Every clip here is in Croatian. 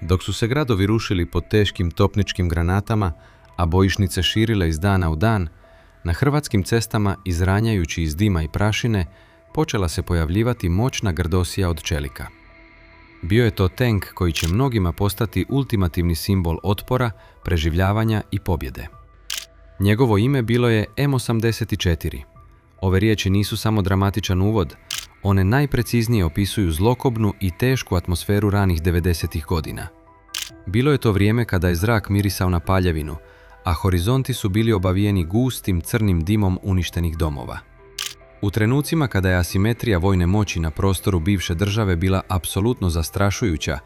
Dok su se gradovi rušili pod teškim topničkim granatama, a bojišnice širile iz dana u dan, na hrvatskim cestama, izranjajući iz dima i prašine, počela se pojavljivati moćna grdosija od čelika. Bio je to tenk koji će mnogima postati ultimativni simbol otpora, preživljavanja i pobjede. Njegovo ime bilo je M84. Ove riječi nisu samo dramatičan uvod, one najpreciznije opisuju zlokobnu i tešku atmosferu ranih 90-ih godina. Bilo je to vrijeme kada je zrak mirisao na paljevinu, a horizonti su bili obavijeni gustim crnim dimom uništenih domova. U trenucima kada je asimetrija vojne moći na prostoru bivše države bila apsolutno zastrašujuća,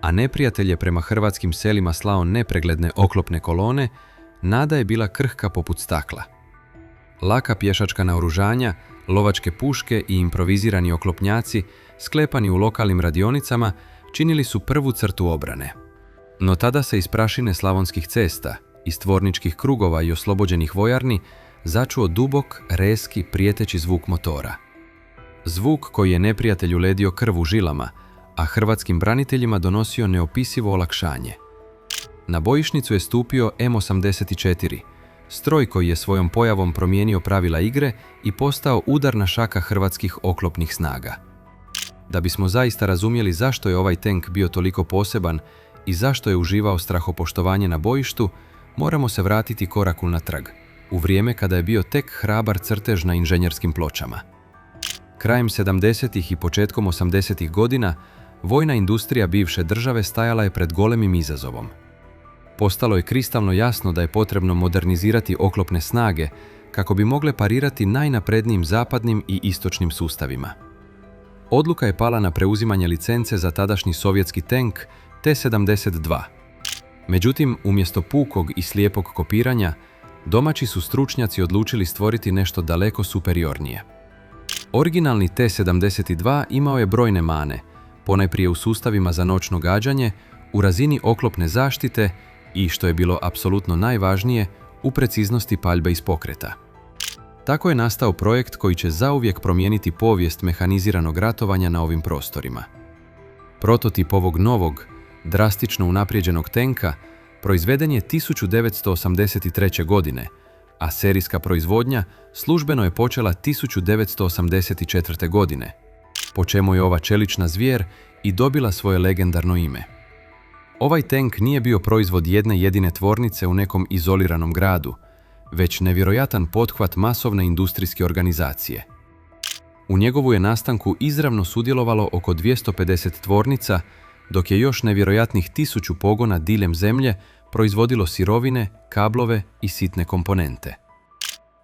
a neprijatelj je prema hrvatskim selima slao nepregledne oklopne kolone, nada je bila krhka poput stakla. Laka pješačka naoružanja, lovačke puške i improvizirani oklopnjaci, sklepani u lokalnim radionicama, činili su prvu crtu obrane. No tada se iz prašine slavonskih cesta, iz tvorničkih krugova i oslobođenih vojarni, začuo dubok, rezki, prijeteći zvuk motora. Zvuk koji je neprijatelju ledio krv u žilama, a hrvatskim braniteljima donosio neopisivo olakšanje. Na bojišnicu je stupio M84, stroj koji je svojom pojavom promijenio pravila igre i postao udarna šaka hrvatskih oklopnih snaga. Da bismo zaista razumjeli zašto je ovaj tenk bio toliko poseban i zašto je uživao strahopoštovanje na bojištu, moramo se vratiti korak unatrag, u vrijeme kada je bio tek hrabar crtež na inženjerskim pločama. Krajem 70-ih i početkom 80-ih godina vojna industrija bivše države stajala je pred golemim izazovom. Postalo je kristalno jasno da je potrebno modernizirati oklopne snage kako bi mogle parirati najnaprednijim zapadnim i istočnim sustavima. Odluka je pala na preuzimanje licence za tadašnji sovjetski tenk T-72. Međutim, umjesto pukog i slijepog kopiranja, domaći su stručnjaci odlučili stvoriti nešto daleko superiornije. Originalni T-72 imao je brojne mane, ponajprije u sustavima za noćno gađanje, u razini oklopne zaštite i, što je bilo apsolutno najvažnije, u preciznosti paljbe iz pokreta. Tako je nastao projekt koji će zauvijek promijeniti povijest mehaniziranog ratovanja na ovim prostorima. Prototip ovog novog, drastično unaprijeđenog tenka proizveden je 1983. godine, a serijska proizvodnja službeno je počela 1984. godine, po čemu je ova čelična zvijer i dobila svoje legendarno ime. Ovaj tenk nije bio proizvod jedne jedine tvornice u nekom izoliranom gradu, već nevjerojatan pothvat masovne industrijske organizacije. U njegovu je nastanku izravno sudjelovalo oko 250 tvornica, dok je još nevjerojatnih 1000 pogona diljem zemlje proizvodilo sirovine, kablove i sitne komponente.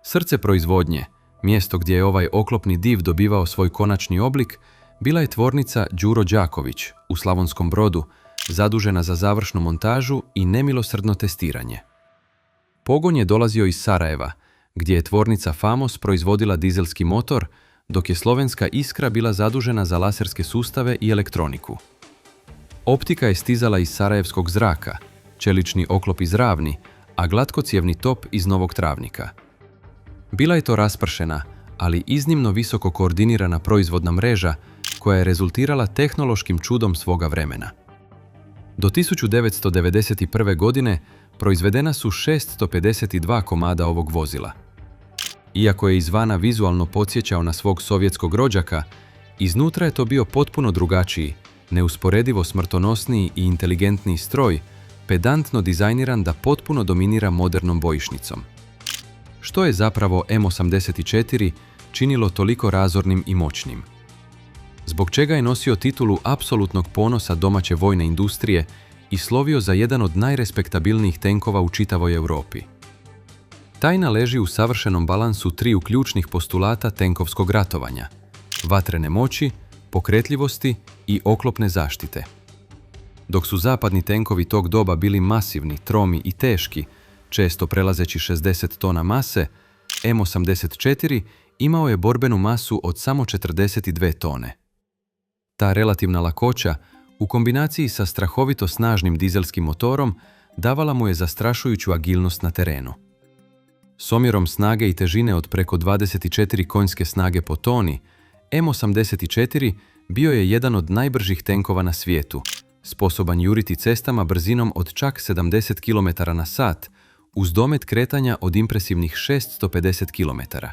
Srce proizvodnje, mjesto gdje je ovaj oklopni div dobivao svoj konačni oblik, bila je tvornica Đuro Đaković u Slavonskom Brodu, zadužena za završnu montažu i nemilosrdno testiranje. Pogon je dolazio iz Sarajeva, gdje je tvornica Famos proizvodila dizelski motor, dok je slovenska Iskra bila zadužena za laserske sustave i elektroniku. Optika je stizala iz sarajevskog zraka, čelični oklop iz Ravni, a glatkocijevni top iz Novog Travnika. Bila je to raspršena, ali iznimno visoko koordinirana proizvodna mreža koja je rezultirala tehnološkim čudom svoga vremena. Do 1991. godine proizvedena su 652 komada ovog vozila. Iako je izvana vizualno podsjećao na svog sovjetskog rođaka, iznutra je to bio potpuno drugačiji, neusporedivo smrtonosniji i inteligentniji stroj, pedantno dizajniran da potpuno dominira modernom bojišnicom. Što je zapravo M84 činilo toliko razornim i moćnim? Zbog čega je nosio titulu apsolutnog ponosa domaće vojne industrije i slovio za jedan od najrespektabilnijih tenkova u čitavoj Europi? Tajna leži u savršenom balansu triju ključnih postulata tenkovskog ratovanja: vatrene moći, pokretljivosti i oklopne zaštite. Dok su zapadni tenkovi tog doba bili masivni, tromi i teški, često prelazeći 60 tona mase, M84 imao je borbenu masu od samo 42 tone. Ta relativna lakoća, u kombinaciji sa strahovito snažnim dizelskim motorom, davala mu je zastrašujuću agilnost na terenu. S omjerom snage i težine od preko 24 konjske snage po toni, M84 bio je jedan od najbržih tenkova na svijetu, sposoban juriti cestama brzinom od čak 70 km na sat, uz domet kretanja od impresivnih 650 km.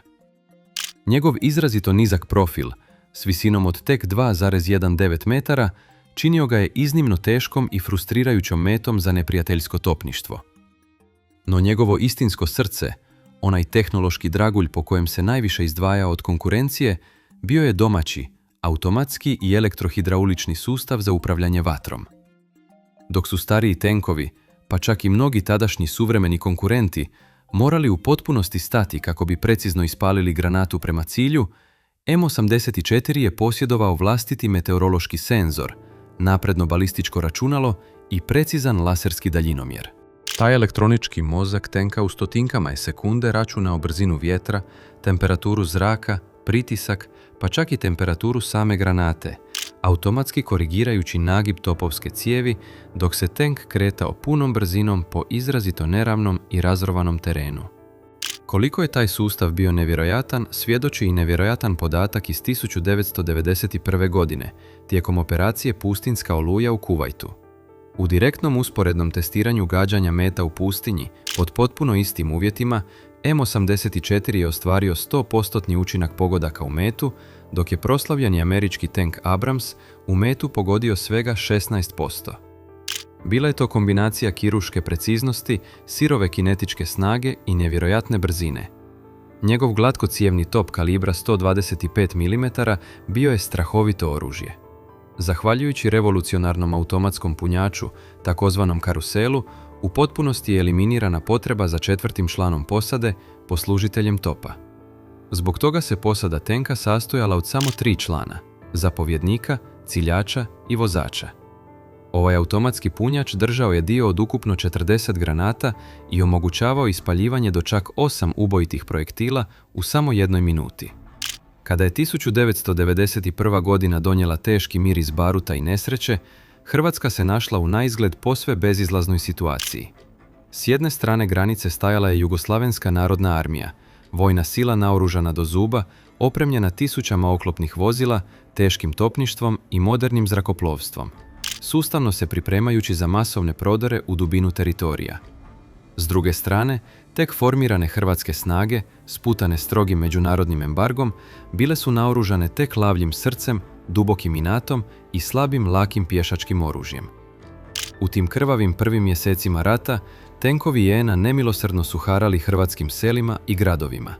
Njegov izrazito nizak profil, s visinom od tek 2,19 metara, činio ga je iznimno teškom i frustrirajućom metom za neprijateljsko topništvo. No njegovo istinsko srce, onaj tehnološki dragulj po kojem se najviše izdvaja od konkurencije, bio je domaći, automatski i elektrohidraulični sustav za upravljanje vatrom. Dok su stariji tenkovi, pa čak i mnogi tadašnji suvremeni konkurenti, morali u potpunosti stati kako bi precizno ispalili granatu prema cilju, M84 je posjedovao vlastiti meteorološki senzor, napredno balističko računalo i precizan laserski daljinomjer. Taj elektronički mozak tenka u stotinkama je sekunde računao brzinu vjetra, temperaturu zraka, pritisak, pa čak i temperaturu same granate, automatski korigirajući nagib topovske cijevi dok se tenk kretao punom brzinom po izrazito neravnom i razrovanom terenu. Koliko je taj sustav bio nevjerojatan, svjedoči i nevjerojatan podatak iz 1991. godine, tijekom operacije Pustinjska oluja u Kuvajtu. U direktnom usporednom testiranju gađanja meta u pustinji, pod potpuno istim uvjetima, M84 je ostvario 100% učinak pogodaka u metu, dok je proslavljeni američki tank Abrams u metu pogodio svega 16%. Bila je to kombinacija kirurške preciznosti, sirove kinetičke snage i nevjerojatne brzine. Njegov glatkocijevni top kalibra 125 mm bio je strahovito oružje. Zahvaljujući revolucionarnom automatskom punjaču, takozvanom karuselu, u potpunosti je eliminirana potreba za četvrtim članom posade, poslužiteljem topa. Zbog toga se posada tenka sastojala od samo 3 člana, zapovjednika, ciljača i vozača. Ovaj automatski punjač držao je dio od ukupno 40 granata i omogućavao ispaljivanje do čak 8 ubojitih projektila u samo 1 minuti. Kada je 1991. godina donijela teški miris baruta i nesreće, Hrvatska se našla u naizgled posve bezizlaznoj situaciji. S jedne strane granice stajala je Jugoslavenska narodna armija, vojna sila naoružana do zuba, opremljena tisućama oklopnih vozila, teškim topništvom i modernim zrakoplovstvom, sustavno se pripremajući za masovne prodore u dubinu teritorija. S druge strane, tek formirane hrvatske snage, sputane strogim međunarodnim embargom, bile su naoružane tek lavljim srcem, dubokim inatom i slabim lakim pješačkim oružjem. U tim krvavim prvim mjesecima rata, tenkovi JNA nemilosrdno su harali hrvatskim selima i gradovima.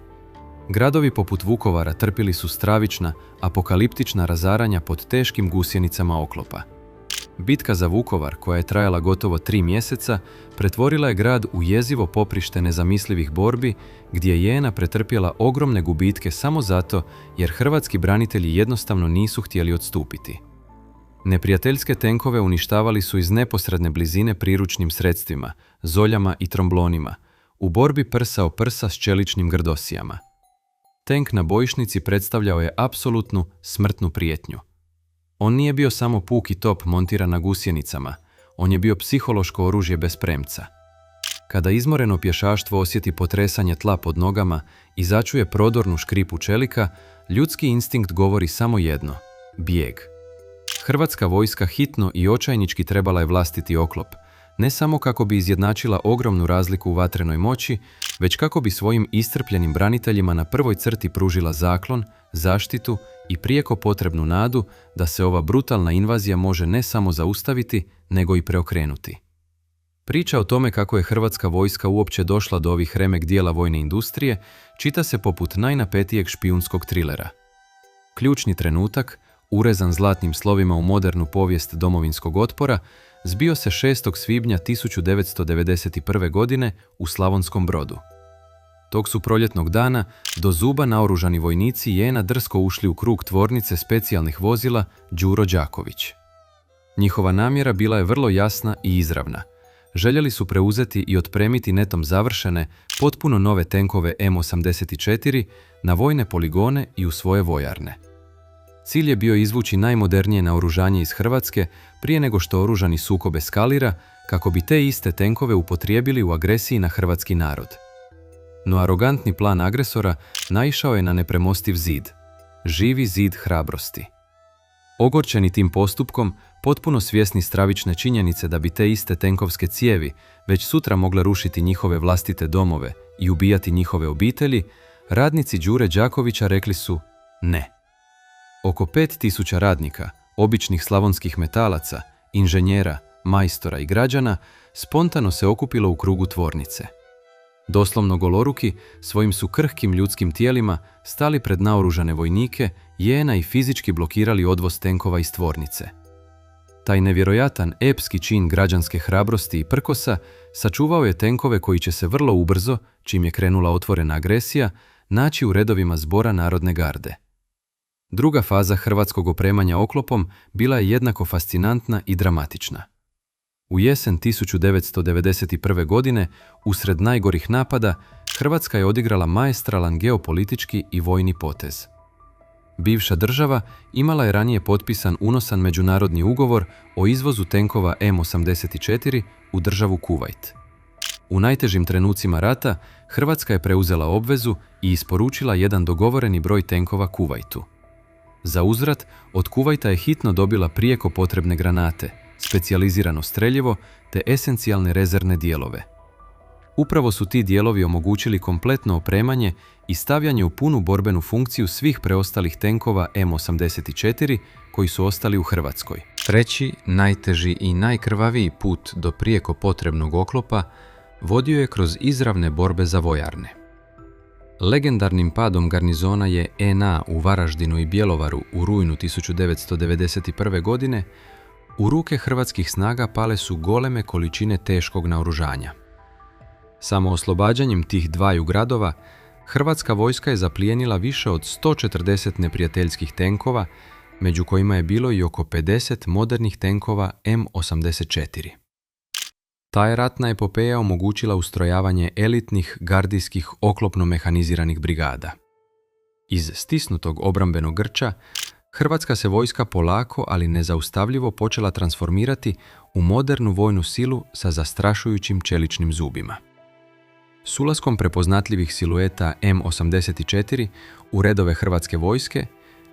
Gradovi poput Vukovara trpili su stravična, apokaliptična razaranja pod teškim gusjenicama oklopa. Bitka za Vukovar, koja je trajala gotovo 3 mjeseca, pretvorila je grad u jezivo poprište nezamislivih borbi, gdje je JNA pretrpjela ogromne gubitke samo zato jer hrvatski branitelji jednostavno nisu htjeli odstupiti. Neprijateljske tenkove uništavali su iz neposredne blizine priručnim sredstvima, zoljama i tromblonima, u borbi prsa o prsa s čeličnim grdosijama. Tenk na bojišnici predstavljao je apsolutnu smrtnu prijetnju. On nije bio samo puki top montiran na gusjenicama, on je bio psihološko oružje bez premca. Kada izmoreno pješaštvo osjeti potresanje tla pod nogama i začuje prodornu škripu čelika, ljudski instinkt govori samo jedno – bijeg. Hrvatska vojska hitno i očajnički trebala je vlastiti oklop, ne samo kako bi izjednačila ogromnu razliku u vatrenoj moći, već kako bi svojim iscrpljenim braniteljima na prvoj crti pružila zaklon, zaštitu i prijeko potrebnu nadu da se ova brutalna invazija može ne samo zaustaviti, nego i preokrenuti. Priča o tome kako je hrvatska vojska uopće došla do ovih remek dijela vojne industrije čita se poput najnapetijeg špijunskog trilera. Ključni trenutak, urezan zlatnim slovima u modernu povijest domovinskog otpora, zbio se 6. svibnja 1991. godine u Slavonskom Brodu. Tog su proljetnog dana do zuba naoružani vojnici JNA drsko ušli u krug tvornice specijalnih vozila Đuro Đaković. Njihova namjera bila je vrlo jasna i izravna. Željeli su preuzeti i otpremiti netom završene, potpuno nove tenkove M84 na vojne poligone i u svoje vojarne. Cilj je bio izvući najmodernije naoružanje iz Hrvatske prije nego što oružani sukob eskalira, kako bi te iste tenkove upotrijebili u agresiji na hrvatski narod. No arogantni plan agresora naišao je na nepremostiv zid. Živi zid hrabrosti. Ogorčeni tim postupkom, potpuno svjesni stravične činjenice da bi te iste tenkovske cijevi već sutra mogle rušiti njihove vlastite domove i ubijati njihove obitelji, radnici Đure Đakovića rekli su ne. Oko 5000 radnika, običnih slavonskih metalaca, inženjera, majstora i građana spontano se okupilo u krugu tvornice. Doslovno goloruki, svojim su krhkim ljudskim tijelima stali pred naoružane vojnike, jena i fizički blokirali odvoz tenkova iz tvornice. Taj nevjerojatan epski čin građanske hrabrosti i prkosa sačuvao je tenkove koji će se vrlo ubrzo, čim je krenula otvorena agresija, naći u redovima Zbora narodne garde. Druga faza hrvatskog opremanja oklopom bila je jednako fascinantna i dramatična. U jesen 1991. godine, usred najgorih napada, Hrvatska je odigrala maestralan geopolitički i vojni potez. Bivša država imala je ranije potpisan unosan međunarodni ugovor o izvozu tenkova M84 u državu Kuvajt. U najtežim trenucima rata Hrvatska je preuzela obvezu i isporučila jedan dogovoreni broj tenkova Kuvajtu. Za uzvrat, od Kuvajta je hitno dobila prijeko potrebne granate, specijalizirano streljivo te esencijalne rezervne dijelove. Upravo su ti dijelovi omogućili kompletno opremanje i stavljanje u punu borbenu funkciju svih preostalih tenkova M84 koji su ostali u Hrvatskoj. Treći, najteži i najkrvaviji put do prijeko potrebnog oklopa vodio je kroz izravne borbe za vojarne. Legendarnim padom garnizona je NA u Varaždinu i Bjelovaru u rujnu 1991. godine u ruke hrvatskih snaga pale su goleme količine teškog naoružanja. Samo oslobađanjem tih dvaju gradova, hrvatska vojska je zaplijenila više od 140 neprijateljskih tenkova, među kojima je bilo i oko 50 modernih tenkova M84. Ta je ratna epopeja omogućila ustrojavanje elitnih gardijskih oklopno-mehaniziranih brigada. Iz stisnutog obrambenog grča, hrvatska se vojska polako, ali nezaustavljivo počela transformirati u modernu vojnu silu sa zastrašujućim čeličnim zubima. S ulaskom prepoznatljivih silueta M84 u redove hrvatske vojske,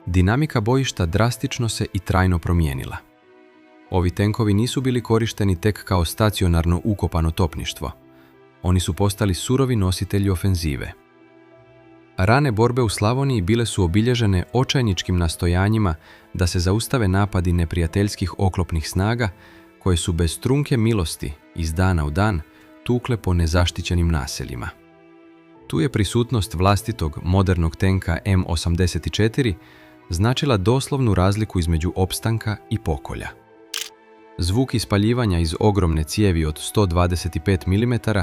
dinamika bojišta drastično se i trajno promijenila. Ovi tenkovi nisu bili korišteni tek kao stacionarno ukopano topništvo. Oni su postali surovi nositelji ofenzive. Rane borbe u Slavoniji bile su obilježene očajničkim nastojanjima da se zaustave napadi neprijateljskih oklopnih snaga koje su bez trunke milosti iz dana u dan tukle po nezaštićenim naseljima. Tu je prisutnost vlastitog modernog tenka M84 značila doslovnu razliku između opstanka i pokolja. Zvuk ispaljivanja iz ogromne cijevi od 125 mm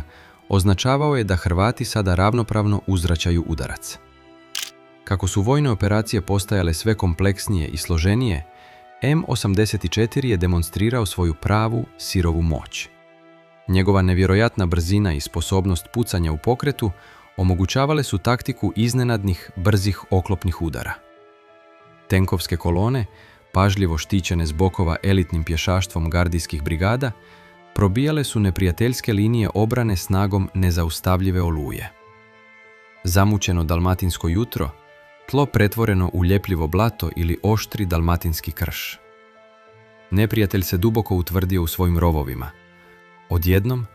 označavao je da Hrvati sada ravnopravno uzvraćaju udarac. Kako su vojne operacije postajale sve kompleksnije i složenije, M84 je demonstrirao svoju pravu sirovu moć. Njegova nevjerojatna brzina i sposobnost pucanja u pokretu omogućavale su taktiku iznenadnih, brzih oklopnih udara. Tenkovske kolone, pažljivo štićene s bokova elitnim pješaštvom gardijskih brigada, probijale su neprijateljske linije obrane snagom nezaustavljive oluje. Zamućeno dalmatinsko jutro, tlo pretvoreno u ljepljivo blato ili oštri dalmatinski krš. Neprijatelj se duboko utvrdio u svojim rovovima. Odjednom,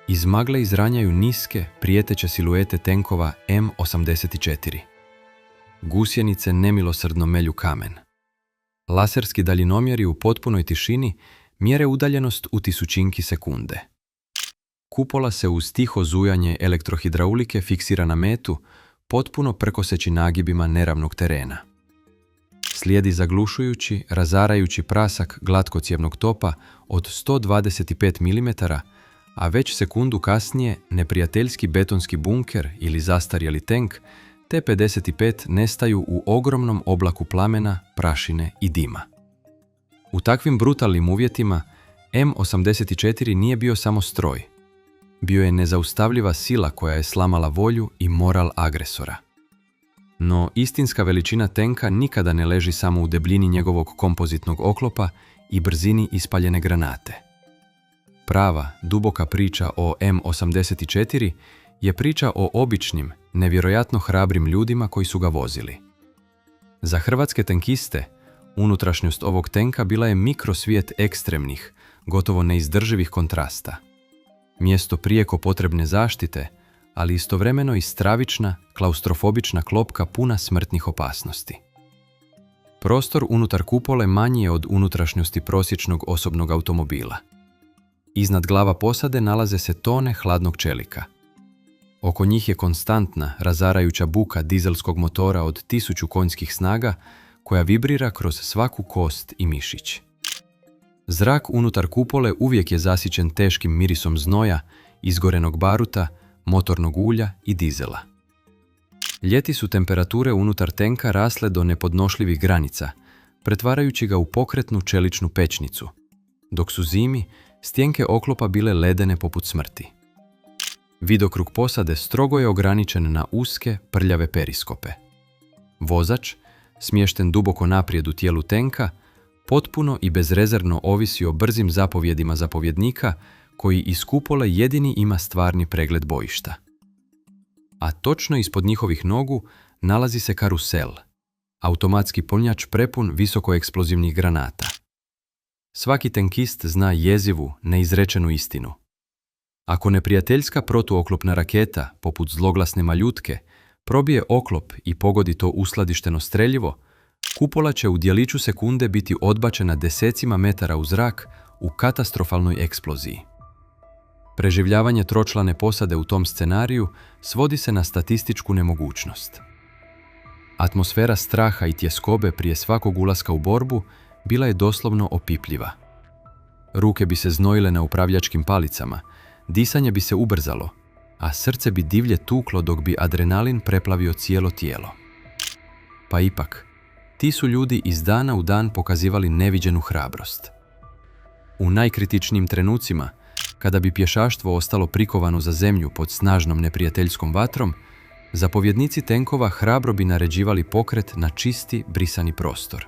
iz magle izranjaju niske, prijeteće siluete tenkova M84. Gusjenice nemilosrdno melju kamen. Laserski daljinomjeri u potpunoj tišini mjere udaljenost u tisućinki sekunde. Kupola se uz tiho zujanje elektrohidraulike fiksira na metu, potpuno prkoseći nagibima neravnog terena. Slijedi zaglušujući, razarajući prasak glatkocjevnog topa od 125 mm, a već sekundu kasnije neprijateljski betonski bunker ili zastarjeli tenk T-55 nestaju u ogromnom oblaku plamena, prašine i dima. U takvim brutalnim uvjetima M84 nije bio samo stroj. Bio je nezaustavljiva sila koja je slamala volju i moral agresora. No istinska veličina tenka nikada ne leži samo u debljini njegovog kompozitnog oklopa i brzini ispaljene granate. Prava, duboka priča o M84 je priča o običnim, nevjerojatno hrabrim ljudima koji su ga vozili. Za hrvatske tenkiste Unutrašnjost ovog tenka bila je mikrosvijet ekstremnih, gotovo neizdrživih kontrasta. Mjesto prijeko potrebne zaštite, ali istovremeno i stravična, klaustrofobična klopka puna smrtnih opasnosti. Prostor unutar kupole manji je od unutrašnjosti prosječnog osobnog automobila. Iznad glava posade nalaze se tone hladnog čelika. Oko njih je konstantna, razarajuća buka dizelskog motora od 1000 konjskih snaga koja vibrira kroz svaku kost i mišić. Zrak unutar kupole uvijek je zasićen teškim mirisom znoja, izgorenog baruta, motornog ulja i dizela. Ljeti su temperature unutar tenka rasle do nepodnošljivih granica, pretvarajući ga u pokretnu čeličnu pećnicu, dok su zimi stjenke oklopa bile ledene poput smrti. Vidokrug posade strogo je ograničen na uske, prljave periskope. Vozač, smješten duboko naprijed u tijelu tenka, potpuno i bezrezervno ovisi o brzim zapovjedima zapovjednika koji iz kupole jedini ima stvarni pregled bojišta. A točno ispod njihovih nogu nalazi se karusel, automatski punjač prepun visokoeksplozivnih granata. Svaki tenkist zna jezivu, neizrečenu istinu. Ako neprijateljska protuoklopna raketa, poput zloglasne maljutke, probije oklop i pogodi to usladišteno streljivo, kupola će u djeliću sekunde biti odbačena desecima metara u zrak u katastrofalnoj eksploziji. Preživljavanje tročlane posade u tom scenariju svodi se na statističku nemogućnost. Atmosfera straha i tjeskobe prije svakog ulaska u borbu bila je doslovno opipljiva. Ruke bi se znojile na upravljačkim palicama, disanje bi se ubrzalo, a srce bi divlje tuklo dok bi adrenalin preplavio cijelo tijelo. Pa ipak, ti su ljudi iz dana u dan pokazivali neviđenu hrabrost. U najkritičnijim trenucima, kada bi pješaštvo ostalo prikovano za zemlju pod snažnom neprijateljskom vatrom, zapovjednici tenkova hrabro bi naređivali pokret na čisti, brisani prostor.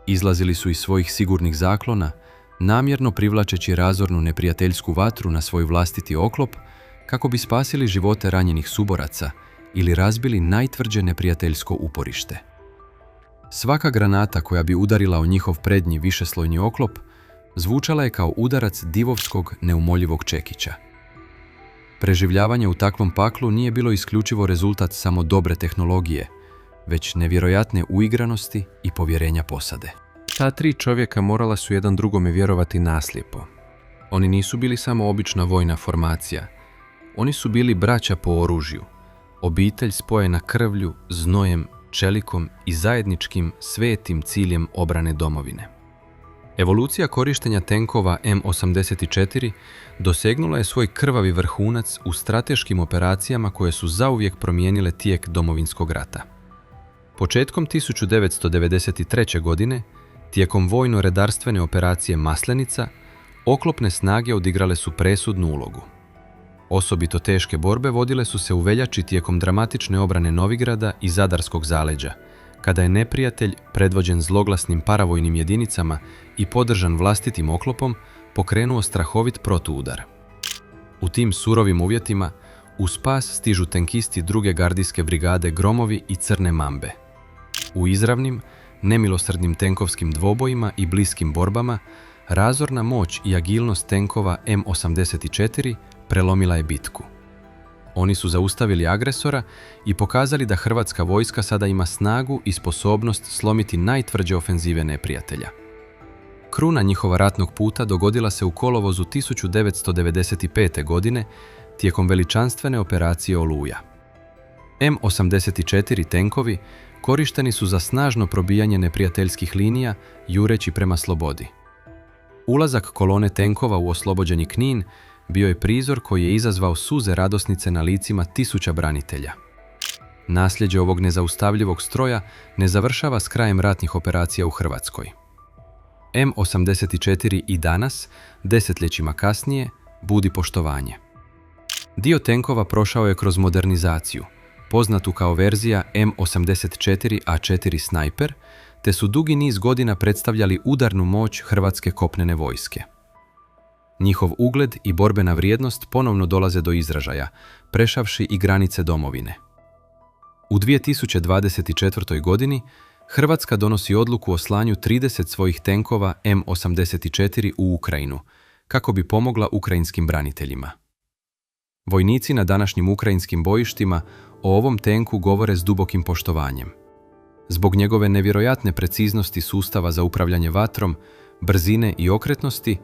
Izlazili su iz svojih sigurnih zaklona, namjerno privlačeći razornu neprijateljsku vatru na svoj vlastiti oklop, kako bi spasili živote ranjenih suboraca ili razbili najtvrđe neprijateljsko uporište. Svaka granata koja bi udarila o njihov prednji višeslojni oklop zvučala je kao udarac divovskog, neumoljivog čekića. Preživljavanje u takvom paklu nije bilo isključivo rezultat samo dobre tehnologije, već nevjerojatne uigranosti i povjerenja posade. Ta 3 čovjeka morala su jedan drugome vjerovati naslijepo. Oni nisu bili samo obična vojna formacija. Oni su bili braća po oružju, obitelj spojena krvlju, znojem, čelikom i zajedničkim svetim ciljem obrane domovine. Evolucija korištenja tenkova M84 dosegnula je svoj krvavi vrhunac u strateškim operacijama koje su zauvijek promijenile tijek Domovinskog rata. Početkom 1993. godine, tijekom vojno-redarstvene operacije Maslenica, oklopne snage odigrale su presudnu ulogu. Osobito teške borbe vodile su se u veljači tijekom dramatične obrane Novigrada i Zadarskog zaleđa, kada je neprijatelj, predvođen zloglasnim paravojnim jedinicama i podržan vlastitim oklopom, pokrenuo strahovit protuudar. U tim surovim uvjetima u spas stižu tenkisti 2. gardijske brigade Gromovi i Crne Mambe. U izravnim, nemilosrdnim tenkovskim dvobojima i bliskim borbama, razorna moć i agilnost tenkova M84 prelomila je bitku. Oni su zaustavili agresora i pokazali da hrvatska vojska sada ima snagu i sposobnost slomiti najtvrđe ofenzive neprijatelja. Kruna njihova ratnog puta dogodila se u kolovozu 1995. godine tijekom veličanstvene operacije Oluja. M84 tenkovi korišteni su za snažno probijanje neprijateljskih linija jureći prema slobodi. Ulazak kolone tenkova u oslobođeni Knin bio je prizor koji je izazvao suze radosnice na licima tisuća branitelja. Nasljeđe ovog nezaustavljivog stroja ne završava s krajem ratnih operacija u Hrvatskoj. M84 i danas, desetljećima kasnije, budi poštovanje. Dio tenkova prošao je kroz modernizaciju, poznatu kao verzija M84A4 Sniper, te su dugi niz godina predstavljali udarnu moć hrvatske kopnene vojske. Njihov ugled i borbena vrijednost ponovno dolaze do izražaja, prešavši i granice domovine. U 2024. godini Hrvatska donosi odluku o slanju 30 svojih tenkova M84 u Ukrajinu, kako bi pomogla ukrajinskim braniteljima. Vojnici na današnjim ukrajinskim bojištima o ovom tenku govore s dubokim poštovanjem. Zbog njegove nevjerojatne preciznosti sustava za upravljanje vatrom, brzine i okretnosti,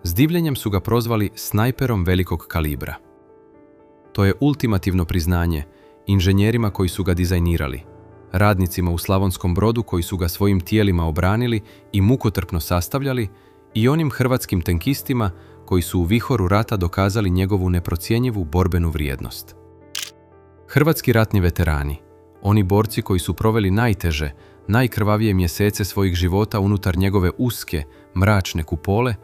s divljenjem su ga prozvali snajperom velikog kalibra. To je ultimativno priznanje inženjerima koji su ga dizajnirali, radnicima u Slavonskom Brodu koji su ga svojim tijelima obranili i mukotrpno sastavljali i onim hrvatskim tenkistima koji su u vihoru rata dokazali njegovu neprocjenjivu borbenu vrijednost. Hrvatski ratni veterani, oni borci koji su proveli najteže, najkrvavije mjesece svojih života unutar njegove uske, mračne kupole,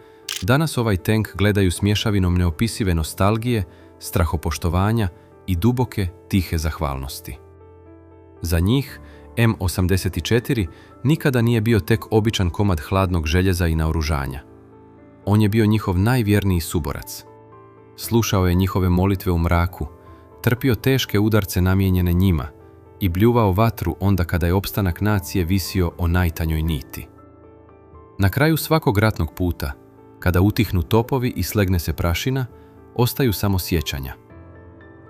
danas ovaj tenk gledaju s mješavinom neopisive nostalgije, strahopoštovanja i duboke, tihe zahvalnosti. Za njih, M84 nikada nije bio tek običan komad hladnog željeza i naoružanja. On je bio njihov najvjerniji suborac. Slušao je njihove molitve u mraku, trpio teške udarce namijenjene njima i bljuvao vatru onda kada je opstanak nacije visio o najtanjoj niti. Na kraju svakog ratnog puta, kada utihnu topovi i slegne se prašina, ostaju samo sjećanja.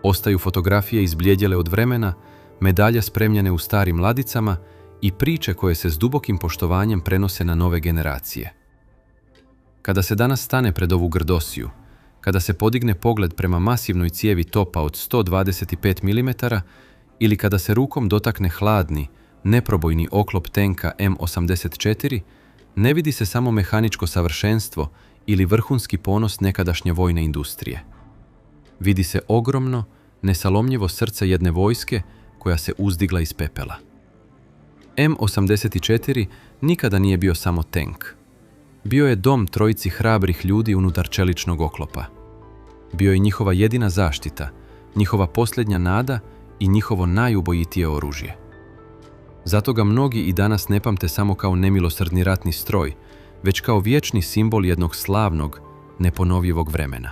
Ostaju fotografije izbljedjele od vremena, medalje spremljene u starim ladicama i priče koje se s dubokim poštovanjem prenose na nove generacije. Kada se danas stane pred ovu grdosiju, kada se podigne pogled prema masivnoj cijevi topa od 125 mm ili kada se rukom dotakne hladni, neprobojni oklop tenka M84, ne vidi se samo mehaničko savršenstvo ili vrhunski ponos nekadašnje vojne industrije. Vidi se ogromno, nesalomljivo srce jedne vojske koja se uzdigla iz pepela. M84 nikada nije bio samo tenk. Bio je dom trojici hrabrih ljudi unutar čeličnog oklopa. Bio je njihova jedina zaštita, njihova posljednja nada i njihovo najubojitije oružje. Zato ga mnogi i danas ne pamte samo kao nemilosrdni ratni stroj, već kao vječni simbol jednog slavnog, neponovljivog vremena.